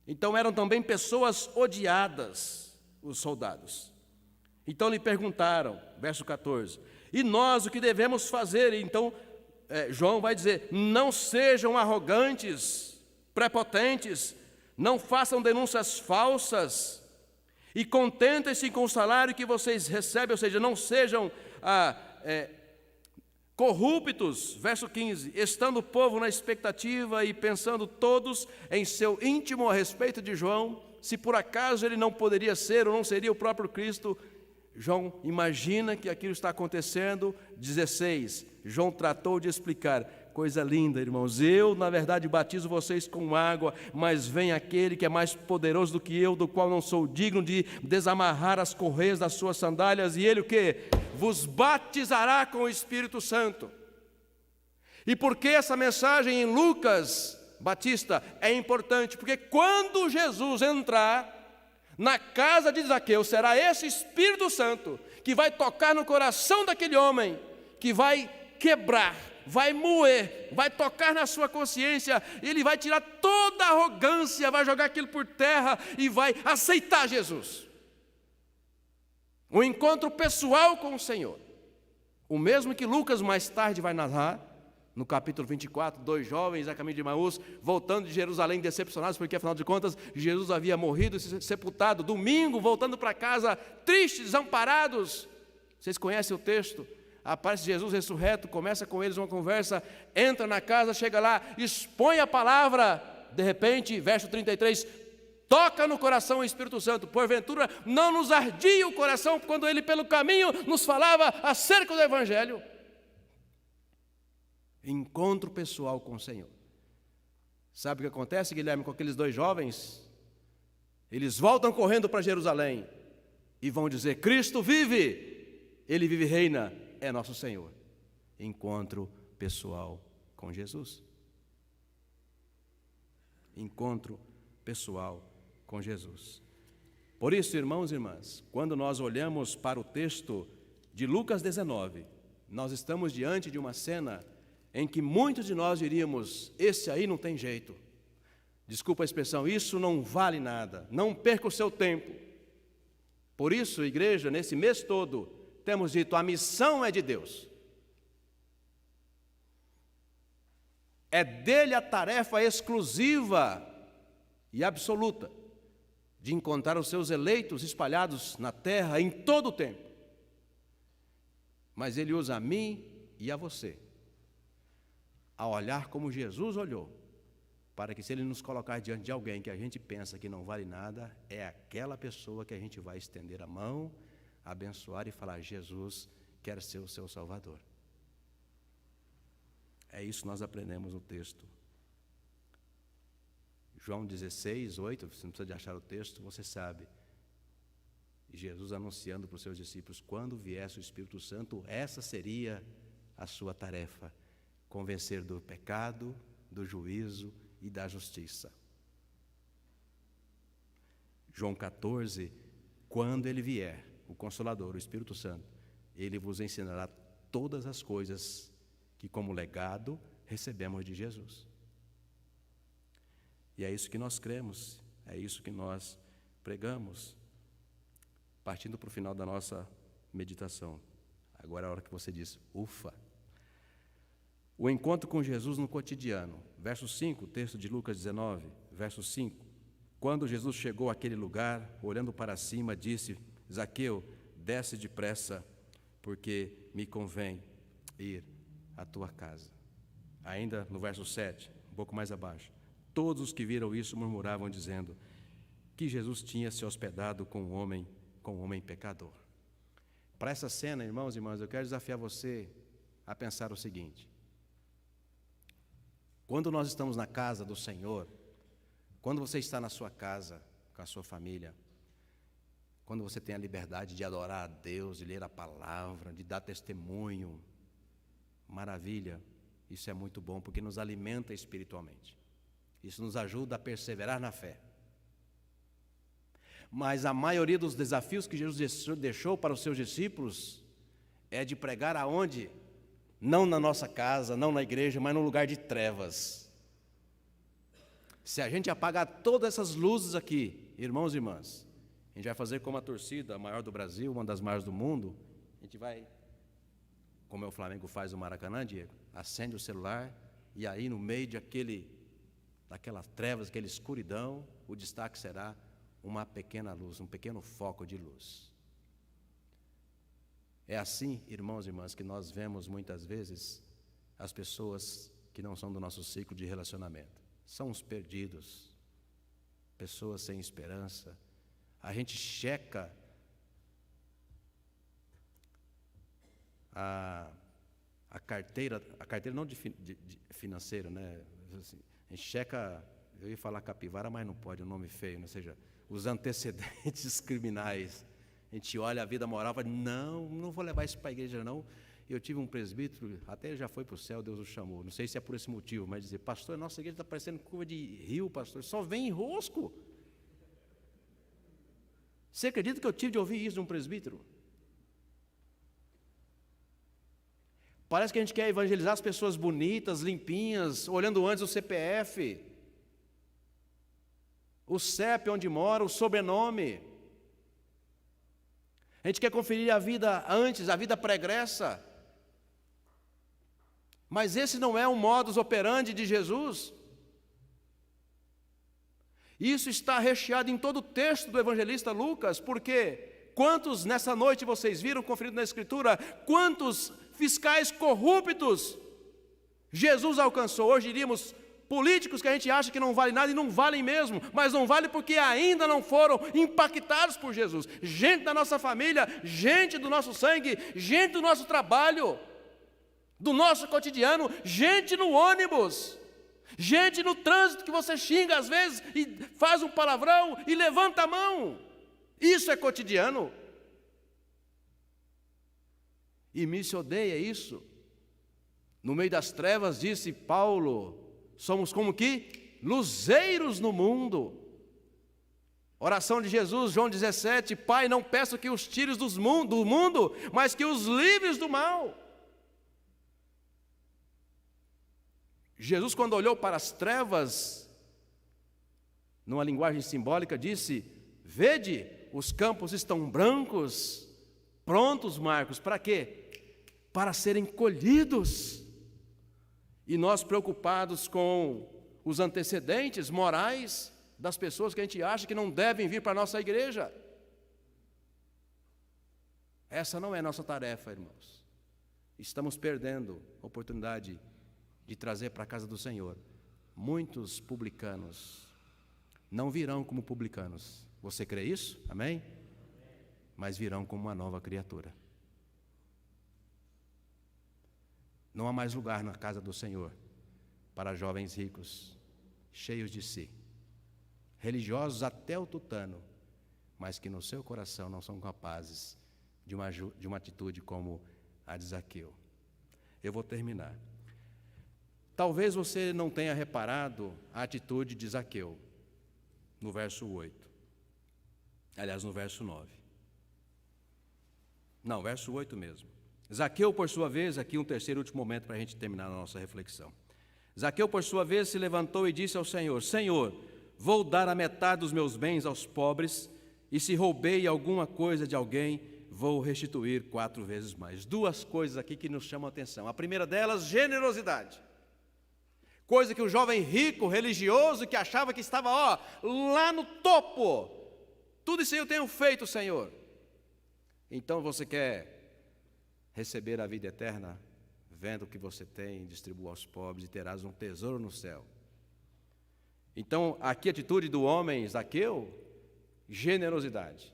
Então eram também pessoas odiadas, os soldados. Então lhe perguntaram, verso 14, e nós o que devemos fazer? Então João vai dizer, não sejam arrogantes, prepotentes, não façam denúncias falsas e contentem-se com o salário que vocês recebem, ou seja, não sejam corruptos, verso 15, estando o povo na expectativa e pensando todos em seu íntimo a respeito de João, se por acaso ele não poderia ser ou não seria o próprio Cristo. João imagina que aquilo está acontecendo. 16, João tratou de explicar, coisa linda, irmãos, eu na verdade batizo vocês com água, mas vem aquele que é mais poderoso do que eu, do qual não sou digno de desamarrar as correias das suas sandálias, e ele o quê? Vos batizará com o Espírito Santo. E por que essa mensagem em Lucas Batista é importante? Porque quando Jesus entrar na casa de Zaqueu, será esse Espírito Santo que vai tocar no coração daquele homem, que vai quebrar, vai moer, vai tocar na sua consciência, ele vai tirar toda a arrogância, vai jogar aquilo por terra e vai aceitar Jesus. Um encontro pessoal com o Senhor. O mesmo que Lucas mais tarde vai narrar, no capítulo 24, 2 jovens a caminho de Emaús, voltando de Jerusalém decepcionados, porque afinal de contas Jesus havia morrido e sepultado. Domingo, voltando para casa, tristes, desamparados. Vocês conhecem o texto? Aparece Jesus ressurreto, começa com eles uma conversa, entra na casa, chega lá, expõe a palavra. De repente, verso 33, toca no coração o Espírito Santo. Porventura não nos ardia o coração quando ele pelo caminho nos falava acerca do Evangelho. Encontro pessoal com o Senhor. Sabe o que acontece, Guilherme, com aqueles 2 jovens? Eles voltam correndo para Jerusalém e vão dizer, Cristo vive, Ele vive e reina, é nosso Senhor. Encontro pessoal com Jesus. Encontro pessoal com Jesus. Por isso, irmãos e irmãs, quando nós olhamos para o texto de Lucas 19, nós estamos diante de uma cena em que muitos de nós diríamos, esse aí não tem jeito. Desculpa a expressão, isso não vale nada, não perca o seu tempo. Por isso, igreja, nesse mês todo, temos dito, a missão é de Deus. É dele a tarefa exclusiva e absoluta de encontrar os seus eleitos espalhados na terra em todo o tempo. Mas ele usa a mim e a você a olhar como Jesus olhou, para que se ele nos colocar diante de alguém que a gente pensa que não vale nada, é aquela pessoa que a gente vai estender a mão, abençoar e falar, Jesus quer ser o seu Salvador. É isso que nós aprendemos no texto. João 16, 8, você não precisa de achar o texto, você sabe. Jesus anunciando para os seus discípulos, quando viesse o Espírito Santo, essa seria a sua tarefa: convencer do pecado, do juízo e da justiça. João 14, quando ele vier, o Consolador, o Espírito Santo, ele vos ensinará todas as coisas que como legado recebemos de Jesus. E é isso que nós cremos, é isso que nós pregamos. Partindo para o final da nossa meditação, agora é a hora que você diz, ufa! O encontro com Jesus no cotidiano. Verso 5, texto de Lucas 19, verso 5. Quando Jesus chegou àquele lugar, olhando para cima, disse: Zaqueu, desce depressa, porque me convém ir à tua casa. Ainda no verso 7, um pouco mais abaixo. Todos os que viram isso murmuravam, dizendo que Jesus tinha se hospedado com um homem pecador. Para essa cena, irmãos e irmãs, eu quero desafiar você a pensar o seguinte: quando nós estamos na casa do Senhor, quando você está na sua casa, com a sua família, quando você tem a liberdade de adorar a Deus, de ler a palavra, de dar testemunho, maravilha, isso é muito bom, porque nos alimenta espiritualmente. Isso nos ajuda a perseverar na fé. Mas a maioria dos desafios que Jesus deixou para os seus discípulos é de pregar aonde? Não na nossa casa, não na igreja, mas num lugar de trevas. Se a gente apagar todas essas luzes aqui, irmãos e irmãs, a gente vai fazer como a torcida maior do Brasil, uma das maiores do mundo. A gente vai, como o Flamengo faz no Maracanã, Diego, acende o celular e aí no meio daquelas trevas, aquela escuridão, o destaque será uma pequena luz, um pequeno foco de luz. É assim, irmãos e irmãs, que nós vemos muitas vezes as pessoas que não são do nosso ciclo de relacionamento. São os perdidos, pessoas sem esperança. A gente checa a carteira não de financeira, né? Assim, a gente checa, eu ia falar capivara, mas não pode, é um nome feio, né? Ou seja, os antecedentes criminais. A gente olha a vida moral e fala, não vou levar isso para a igreja, não. Eu tive um presbítero, até já foi para o céu, Deus o chamou. Não sei se é por esse motivo, mas dizer, pastor, nossa igreja está parecendo curva de rio, pastor, só vem enrosco. Você acredita que eu tive de ouvir isso de um presbítero? Parece que a gente quer evangelizar as pessoas bonitas, limpinhas, olhando antes o CPF, o CEP onde mora, o sobrenome. A gente quer conferir a vida antes, a vida pregressa. Mas esse não é o modus operandi de Jesus. Isso está recheado em todo o texto do evangelista Lucas, porque quantos nessa noite vocês viram, conferido na Escritura, quantos fiscais corruptos Jesus alcançou? Hoje diríamos políticos que a gente acha que não valem nada e não valem mesmo, mas não valem porque ainda não foram impactados por Jesus. Gente da nossa família, gente do nosso sangue, gente do nosso trabalho, do nosso cotidiano, gente no ônibus, gente no trânsito que você xinga às vezes e faz um palavrão e levanta a mão. Isso é cotidiano. E me se odeia isso. No meio das trevas, disse Paulo, somos como que luzeiros no mundo. Oração de Jesus, João 17, Pai, não peço que os tires do mundo, mas que os livres do mal. Jesus, quando olhou para as trevas, numa linguagem simbólica, disse, vede, os campos estão brancos, prontos, Marcos, para quê? Para serem colhidos. E nós preocupados com os antecedentes morais das pessoas que a gente acha que não devem vir para a nossa igreja. Essa não é nossa tarefa, irmãos. Estamos perdendo a oportunidade de trazer para a casa do Senhor muitos publicanos. Não virão como publicanos. Você crê isso? Amém? Mas virão como uma nova criatura. Não há mais lugar na casa do Senhor para jovens ricos, cheios de si, religiosos até o tutano, mas que no seu coração não são capazes de uma atitude como a de Zaqueu. Eu vou terminar. Talvez você não tenha reparado a atitude de Zaqueu, no verso 8. Aliás, no verso 9. Não, verso 8 mesmo. Zaqueu, por sua vez, aqui um terceiro e último momento para a gente terminar a nossa reflexão. Zaqueu, por sua vez, se levantou e disse ao Senhor: Senhor, vou dar a metade dos meus bens aos pobres, e se roubei alguma coisa de alguém, vou restituir 4 vezes mais. 2 coisas aqui que nos chamam a atenção. A primeira delas, generosidade. Coisa que o jovem rico, religioso, que achava que estava lá no topo. Tudo isso eu tenho feito, Senhor. Então você quer receber a vida eterna? Vendo o que você tem, distribua aos pobres e terás um tesouro no céu. Então, aqui a atitude do homem Zaqueu, generosidade.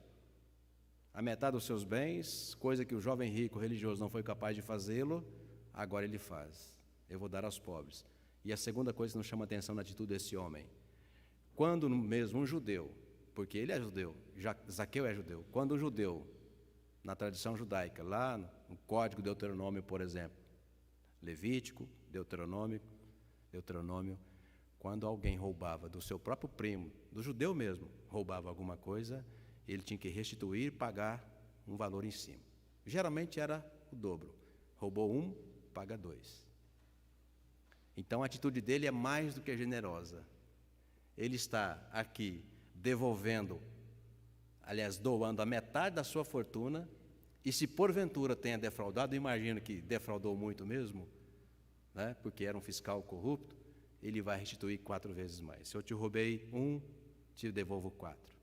A metade dos seus bens, coisa que o jovem rico religioso não foi capaz de fazê-lo, agora ele faz. Eu vou dar aos pobres. E a segunda coisa que nos chama a atenção na atitude desse homem, quando mesmo um judeu, porque ele é judeu, Zaqueu é judeu, quando um judeu, na tradição judaica, lá no Código Deuteronômio, por exemplo, Levítico, Deuteronômio, quando alguém roubava do seu próprio primo, do judeu mesmo, roubava alguma coisa, ele tinha que restituir e pagar um valor em cima. Geralmente era o dobro. Roubou 1, paga 2. Então a atitude dele é mais do que generosa. Ele está aqui devolvendo, aliás, doando a metade da sua fortuna, e se porventura tenha defraudado, imagino que defraudou muito mesmo, né, porque era um fiscal corrupto, ele vai restituir 4 vezes mais. Se eu te roubei 1, te devolvo 4.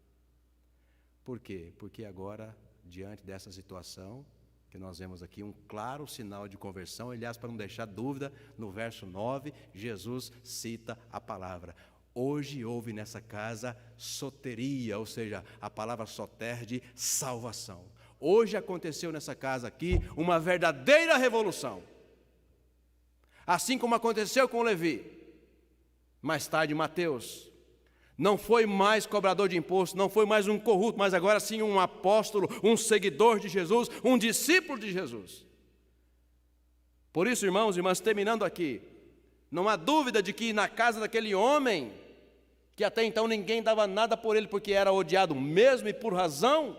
Por quê? Porque agora, diante dessa situação, que nós vemos aqui um claro sinal de conversão, aliás, para não deixar dúvida, no verso 9, Jesus cita a palavra: hoje houve nessa casa soteria, ou seja, a palavra soter de salvação. Hoje aconteceu nessa casa aqui uma verdadeira revolução. Assim como aconteceu com Levi, mais tarde Mateus, não foi mais cobrador de imposto, não foi mais um corrupto, mas agora sim um apóstolo, um seguidor de Jesus, um discípulo de Jesus. Por isso, irmãos e irmãs, terminando aqui, não há dúvida de que na casa daquele homem, que até então ninguém dava nada por ele porque era odiado mesmo e por razão,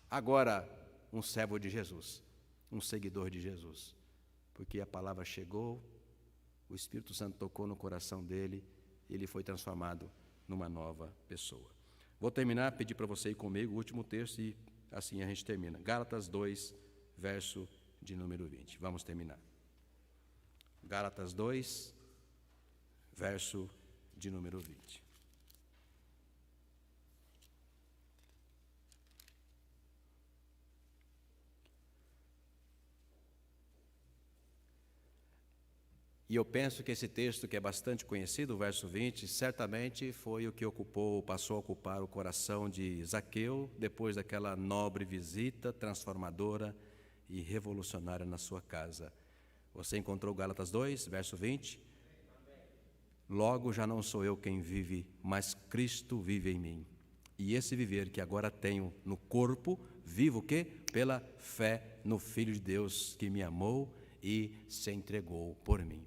agora um servo de Jesus, um seguidor de Jesus, porque a palavra chegou, o Espírito Santo tocou no coração dele, ele foi transformado numa nova pessoa. Vou terminar, pedir para você ir comigo o último texto e assim a gente termina. Gálatas 2, verso de número 20. Vamos terminar. Gálatas 2, verso de número 20. E eu penso que esse texto, que é bastante conhecido, o verso 20, certamente foi o que passou a ocupar o coração de Zaqueu, depois daquela nobre visita transformadora e revolucionária na sua casa. Você encontrou Gálatas 2, verso 20? Logo já não sou eu quem vive, mas Cristo vive em mim. E esse viver que agora tenho no corpo, vivo o quê? Pela fé no Filho de Deus que me amou e se entregou por mim.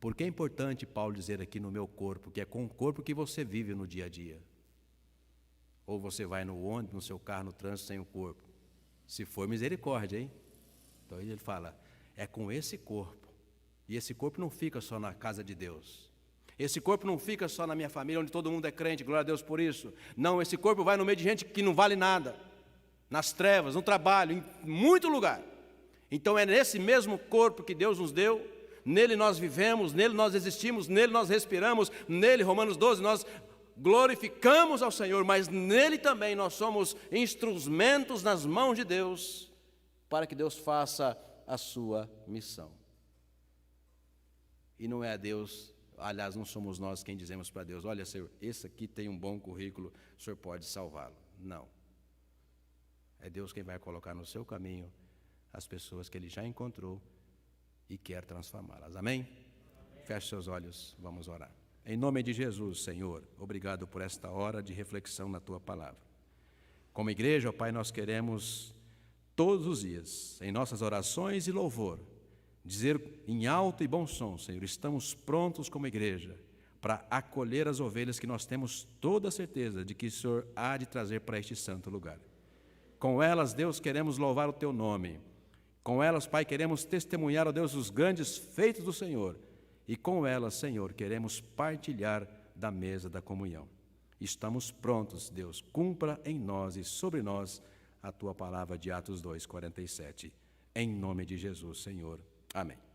Por que é importante Paulo dizer aqui no meu corpo, que é com o corpo que você vive no dia a dia? Ou você vai no ônibus, no seu carro, no trânsito sem o corpo? Se for misericórdia, hein? Então ele fala, é com esse corpo. E esse corpo não fica só na casa de Deus. Esse corpo não fica só na minha família, onde todo mundo é crente, glória a Deus por isso. Não, esse corpo vai no meio de gente que não vale nada. Nas trevas, no trabalho, em muito lugar. Então é nesse mesmo corpo que Deus nos deu, nele nós vivemos, nele nós existimos, nele nós respiramos, nele, Romanos 12, nós glorificamos ao Senhor, mas nele também nós somos instrumentos nas mãos de Deus, para que Deus faça a sua missão. E não é a Deus, aliás, não somos nós quem dizemos para Deus, olha, Senhor, esse aqui tem um bom currículo, o Senhor pode salvá-lo. Não. É Deus quem vai colocar no seu caminho as pessoas que Ele já encontrou e quer transformá-las. Amém? Feche seus olhos, vamos orar. Em nome de Jesus, Senhor, obrigado por esta hora de reflexão na Tua Palavra. Como igreja, ó Pai, nós queremos todos os dias, em nossas orações e louvor, dizer em alto e bom som, Senhor, estamos prontos como igreja para acolher as ovelhas que nós temos toda a certeza de que o Senhor há de trazer para este santo lugar. Com elas, Deus, queremos louvar o Teu nome. Com elas, Pai, queremos testemunhar, ó Deus, os grandes feitos do Senhor. E com elas, Senhor, queremos partilhar da mesa da comunhão. Estamos prontos, Deus, cumpra em nós e sobre nós a Tua palavra de Atos 2:47. Em nome de Jesus, Senhor. Amém.